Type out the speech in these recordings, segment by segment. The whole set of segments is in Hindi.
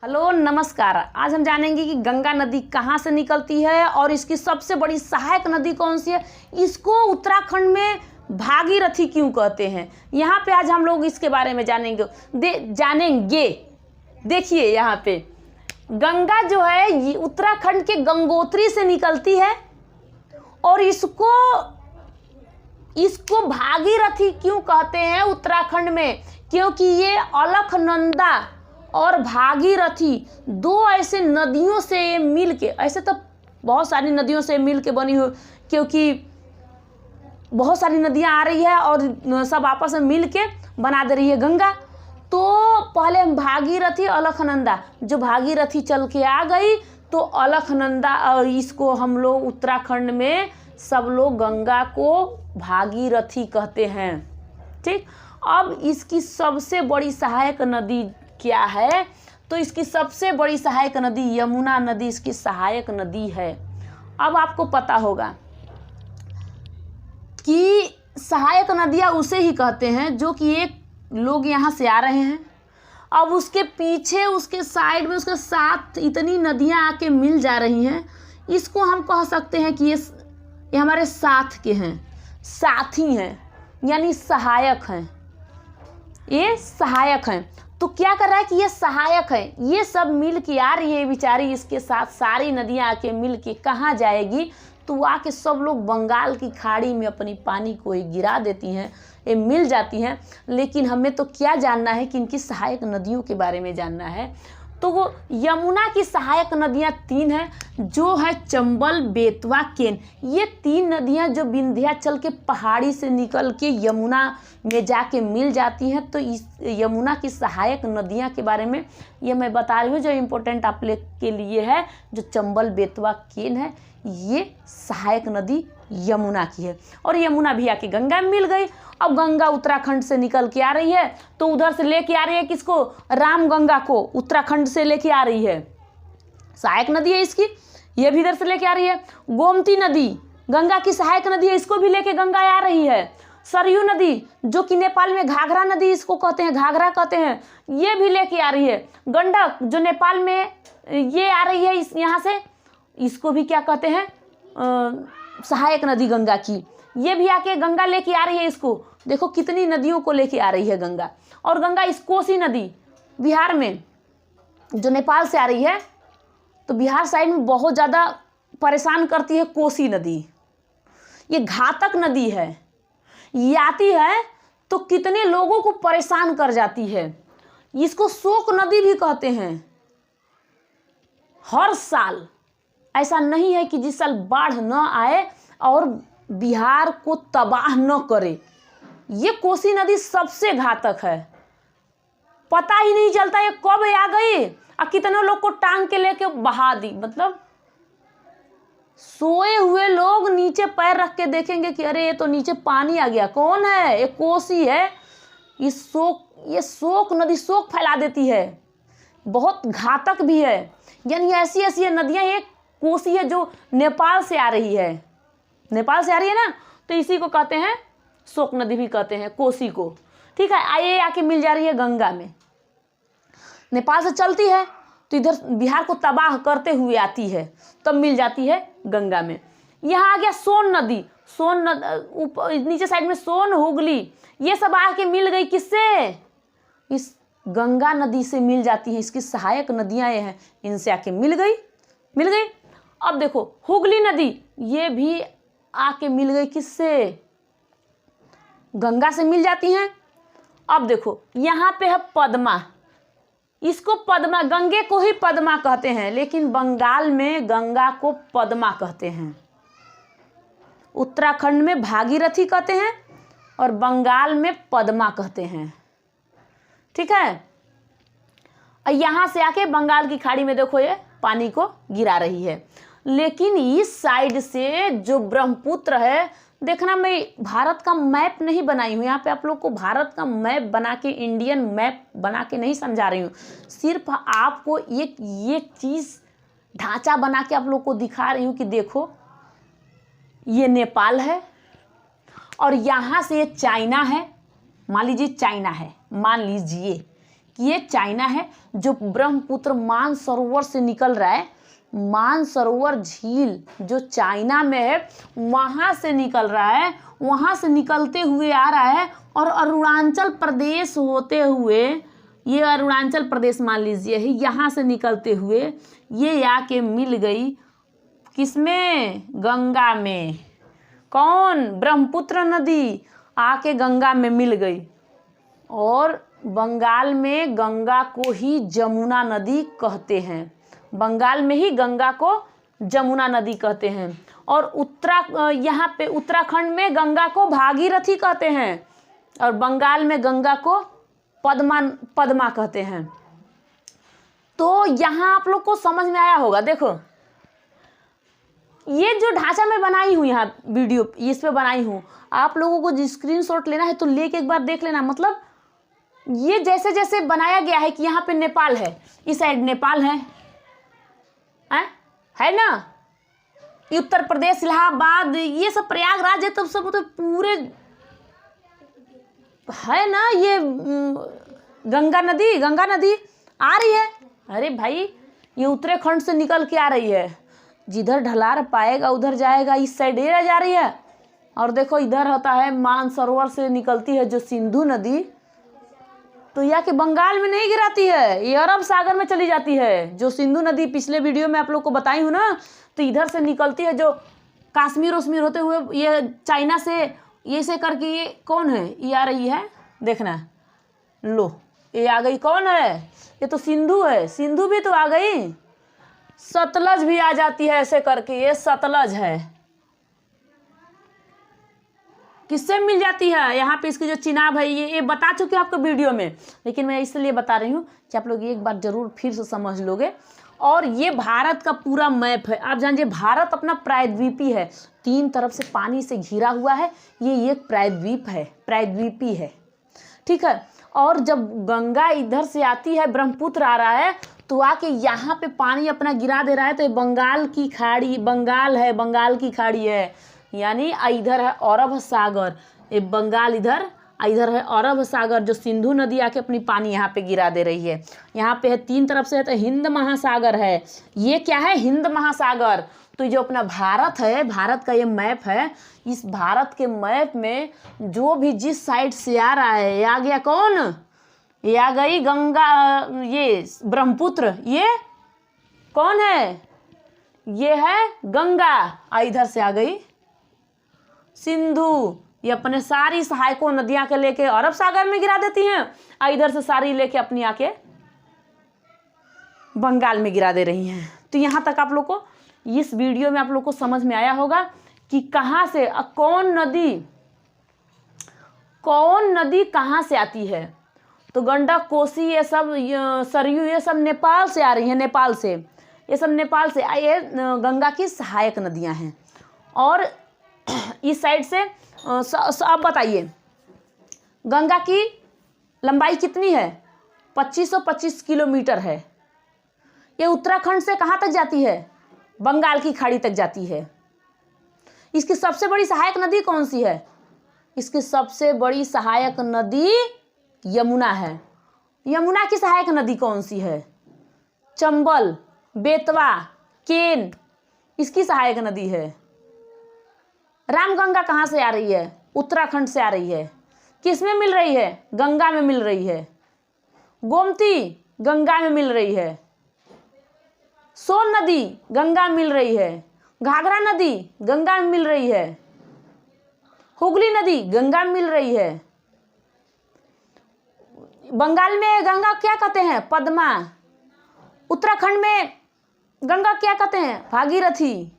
हेलो नमस्कार। आज हम जानेंगे कि गंगा नदी कहाँ से निकलती है और इसकी सबसे बड़ी सहायक नदी कौन सी है। इसको उत्तराखंड में भागीरथी क्यों कहते हैं, यहाँ पे आज हम लोग इसके बारे में जानेंगे। देखिए यहाँ पे गंगा जो है ये उत्तराखंड के गंगोत्री से निकलती है और इसको भागीरथी क्यों कहते हैं उत्तराखंड में, क्योंकि ये अलकनंदा और भागीरथी दो ऐसे नदियों से मिल के, ऐसे तो बहुत सारी नदियों से मिल के बनी हो, क्योंकि बहुत सारी नदियां आ रही है और सब आपस में मिल के बना दे रही है गंगा। तो पहले हम भागीरथी अलकनंदा, जो भागीरथी चल के आ गई तो अलकनंदा, और इसको हम लोग उत्तराखंड में सब लोग गंगा को भागीरथी कहते हैं। ठीक, अब इसकी सबसे बड़ी सहायक नदी क्या है, तो इसकी सबसे बड़ी सहायक नदी यमुना नदी इसकी सहायक नदी है। अब आपको पता होगा कि सहायक नदियाँ उसे ही कहते हैं जो कि एक लोग यहाँ से आ रहे हैं, अब उसके पीछे उसके साइड में उसके साथ इतनी नदियाँ आके मिल जा रही हैं, इसको हम कह सकते हैं कि ये हमारे साथ के हैं, साथी हैं, यानी सहायक हैं। ये सहायक हैं। तो क्या कर रहा है कि ये सहायक है, ये सब मिल के आ रही है बेचारी, इसके साथ सारी नदियाँ आके मिल के कहाँ जाएगी, तो आके सब लोग बंगाल की खाड़ी में अपनी पानी को ही गिरा देती हैं, ये मिल जाती हैं। लेकिन हमें तो क्या जानना है कि इनकी सहायक नदियों के बारे में जानना है। तो वो यमुना की सहायक नदियाँ 3 हैं, जो है चंबल, बेतवा, केन। ये 3 नदियाँ जो विंध्याचल के पहाड़ी से निकल के यमुना में जाके मिल जाती हैं। तो इस यमुना की सहायक नदियाँ के बारे में ये मैं बता रही हूँ, जो इम्पोर्टेंट आप लोग के लिए है। जो चंबल, बेतवा, केन है, ये सहायक नदी यमुना की है। और यमुना भी आके गंगा में मिल गई। अब गंगा उत्तराखंड से निकल के आ रही है, तो उधर से लेके आ रही है किसको, रामगंगा को उत्तराखंड से लेके आ रही है, सहायक नदी है इसकी। ये भी इधर से लेके आ रही है। गोमती नदी गंगा की सहायक नदी है, इसको भी लेके गंगा आ रही है। सरयू नदी जो कि नेपाल में घाघरा नदी इसको कहते हैं, घाघरा कहते हैं, ये भी लेके आ रही है। गंडक जो नेपाल में ये आ रही है यहाँ से, इसको भी क्या कहते हैं, सहायक नदी गंगा की। ये भी आके गंगा लेके आ रही है इसको। देखो कितनी नदियों को लेके आ रही है गंगा। और गंगा इस कोसी नदी बिहार में जो नेपाल से आ रही है, तो बिहार साइड में बहुत ज़्यादा परेशान करती है कोसी नदी। ये घातक नदी है, ये आती है तो कितने लोगों को परेशान कर जाती है। इसको शोक नदी भी कहते हैं। हर साल ऐसा नहीं है कि जिस साल बाढ़ न आए और बिहार को तबाह न करे। ये कोसी नदी सबसे घातक है, पता ही नहीं चलता ये कब आ गई और कितने लोग को टांग के लेके बहा दी। मतलब सोए हुए लोग नीचे पैर रख के देखेंगे कि अरे ये तो नीचे पानी आ गया। कौन है, ये कोसी है। ये शोक नदी शोक फैला देती है, बहुत घातक भी है। यानी ऐसी ऐसी नदियाँ, ये कोसी है जो नेपाल से आ रही है, नेपाल से आ रही है ना, तो इसी को कहते हैं शोक नदी भी कहते हैं, कोसी को। ठीक है, आइए आके मिल जा रही है गंगा में। नेपाल से चलती है तो इधर बिहार को तबाह करते हुए आती है, तब मिल जाती है गंगा में। यहाँ आ गया सोन नदी। ऊपर नीचे साइड में सोन, हुगली, ये सब आके मिल गई किससे, इस गंगा नदी से मिल जाती है। इसकी सहायक नदियाँ ये हैं, इनसे आके मिल गई। अब देखो हुगली नदी, ये भी आके मिल गई किससे, गंगा से मिल जाती हैं। अब देखो यहाँ पे है पद्मा, इसको पद्मा, गंगे को ही पद्मा कहते हैं, लेकिन बंगाल में गंगा को पद्मा कहते हैं। उत्तराखंड में भागीरथी कहते हैं और बंगाल में पद्मा कहते हैं। ठीक है, और यहाँ से आके बंगाल की खाड़ी में देखो ये पानी को गिरा रही है। लेकिन इस साइड से जो ब्रह्मपुत्र है, देखना मैं भारत का मैप नहीं बनाई हूँ यहाँ पे, आप लोग को भारत का मैप बना के, इंडियन मैप बना के नहीं समझा रही हूँ। सिर्फ आपको एक चीज़ ढांचा बना के आप लोग को दिखा रही हूँ कि देखो ये नेपाल है और यहाँ से ये चाइना है। मान लीजिए चाइना है, मान लीजिए कि ये चाइना है जो ब्रह्मपुत्र मानसरोवर से निकल रहा है। मानसरोवर झील जो चाइना में है वहाँ से निकल रहा है, वहाँ से निकलते हुए आ रहा है और अरुणाचल प्रदेश होते हुए, ये अरुणाचल प्रदेश मान लीजिए है, यहाँ से निकलते हुए ये आके मिल गई किसमें? गंगा में। कौन? ब्रह्मपुत्र नदी आके गंगा में मिल गई और बंगाल में गंगा को ही जमुना नदी कहते हैं। बंगाल में ही गंगा को जमुना नदी कहते हैं और यहाँ पे उत्तराखंड में गंगा को भागीरथी कहते हैं और बंगाल में गंगा को पद्मा कहते हैं। तो यहाँ आप लोग को समझ में आया होगा। देखो ये जो ढांचा मैं बनाई हूँ, यहाँ वीडियो इस पे बनाई हूँ, आप लोगों को जो स्क्रीनशॉट लेना है तो लेके एक बार देख लेना। मतलब ये जैसे जैसे बनाया गया है कि यहाँ पे नेपाल है, इस साइड नेपाल है ना, उत्तर प्रदेश, इलाहाबाद, ये सब प्रयागराज है, तब सब तो पूरे है ना। ये गंगा नदी आ रही है। अरे भाई ये उत्तराखंड से निकल के आ रही है, जिधर ढलान पाएगा उधर जाएगा, इस साइड एरिया जा रही है। और देखो इधर होता है मानसरोवर से निकलती है जो सिंधु नदी, तो यह कि बंगाल में नहीं गिराती है, ये अरब सागर में चली जाती है। जो सिंधु नदी पिछले वीडियो में आप लोग को बताई हूँ ना, तो इधर से निकलती है जो कश्मीर होते हुए ये चाइना से ये से करके, ये कौन है? ये आ रही है, देखना लो ये आ गई। कौन है? ये तो सिंधु है, सिंधु भी तो आ गई। सतलज भी आ जाती है ऐसे करके, ये सतलज है। किससे मिल जाती है? यहाँ पे इसकी जो चिनाब है ये बता चुके हैं आपको वीडियो में, लेकिन मैं इसलिए बता रही हूँ कि आप लोग एक बार जरूर फिर से समझ लोगे। और ये भारत का पूरा मैप है। आप जानिए भारत अपना प्रायद्वीपी है, 3 तरफ से पानी से घिरा हुआ है। ये एक प्रायद्वीप है, प्रायद्वीपी है, ठीक है। और जब गंगा इधर से आती है, ब्रह्मपुत्र आ रहा है, तो आके यहाँ पे पानी अपना गिरा दे रहा है। तो ये बंगाल की खाड़ी, बंगाल है, बंगाल की खाड़ी है, यानी इधर है अरब सागर, ये बंगाल इधर है अरब सागर, जो सिंधु नदी आके अपनी पानी यहाँ पे गिरा दे रही है। यहाँ पे है 3 तरफ से है, तो हिंद महासागर है। ये क्या है? हिंद महासागर। तो जो अपना भारत है, भारत का ये मैप है, इस भारत के मैप में जो भी जिस साइड से आ रहा है, ये आ गया कौन? ये आ गई गंगा, ये ब्रह्मपुत्र। ये कौन है? ये है गंगा। इधर से आ गई सिंधु। ये अपने सारी सहायकों नदियां के लेके अरब सागर में गिरा देती हैं, इधर से सारी लेके अपनी आके बंगाल में गिरा दे रही हैं। तो यहाँ तक आप लोग को इस वीडियो में आप लोग को समझ में आया होगा कि कहाँ से कौन नदी कहाँ से आती है। तो गंडक, कोसी, ये सब सरयू, ये सब नेपाल से आ रही हैं, नेपाल से, ये सब नेपाल से। ये गंगा की सहायक नदियां हैं। और इस साइड से अब बताइए गंगा की लंबाई कितनी है? 2525 किलोमीटर है। ये उत्तराखंड से कहाँ तक जाती है? बंगाल की खाड़ी तक जाती है। इसकी सबसे बड़ी सहायक नदी कौन सी है? इसकी सबसे बड़ी सहायक नदी यमुना है। यमुना की सहायक नदी कौन सी है? चंबल, बेतवा, केन, इसकी सहायक नदी है। रामगंगा कहाँ से आ रही है? उत्तराखंड से आ रही है। किस में मिल रही है? गंगा में मिल रही है। गोमती गंगा में मिल रही है। सोन नदी गंगा में मिल रही है। घाघरा नदी गंगा में मिल रही है। हुगली नदी गंगा में मिल रही है। बंगाल में गंगा क्या कहते हैं? पद्मा। उत्तराखंड में गंगा क्या कहते हैं? भागीरथी।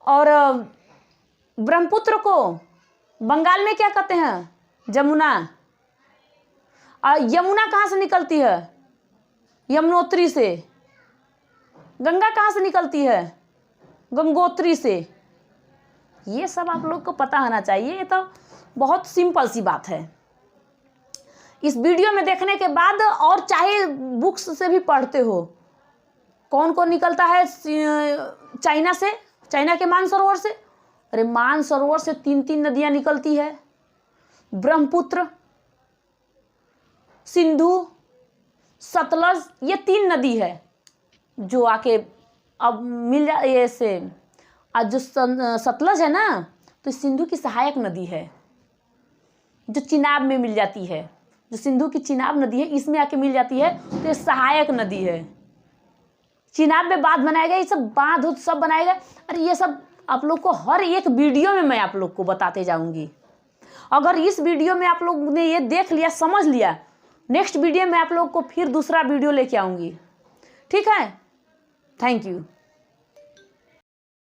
और ब्रह्मपुत्र को बंगाल में क्या कहते हैं? जमुना। और यमुना कहाँ से निकलती है? यमुनोत्री से। गंगा कहाँ से निकलती है? गंगोत्री से। ये सब आप लोग को पता होना चाहिए। ये तो बहुत सिंपल सी बात है। इस वीडियो में देखने के बाद, और चाहे बुक्स से भी पढ़ते हो, कौन कौन निकलता है चाइना से, चाइना के मानसरोवर से? अरे मानसरोवर से 3 नदियां निकलती है। ब्रह्मपुत्र, सिंधु, सतलज, ये 3 नदी है जो आके अब मिल जा ये से। आज जो सतलज है ना, तो सिंधु की सहायक नदी है जो चिनाब में मिल जाती है। जो सिंधु की चिनाब नदी है इसमें आके मिल जाती है, तो ये सहायक नदी है। चिनाब में बांध बनाया गया, ये सब बांध सब बनाया गया। अरे ये सब आप लोग को हर एक वीडियो में मैं आप लोग को बताते जाऊंगी। अगर इस वीडियो में आप लोग ने ये देख लिया, समझ लिया, नेक्स्ट वीडियो में आप लोग को फिर दूसरा वीडियो लेके आऊंगी। ठीक है, थैंक यू।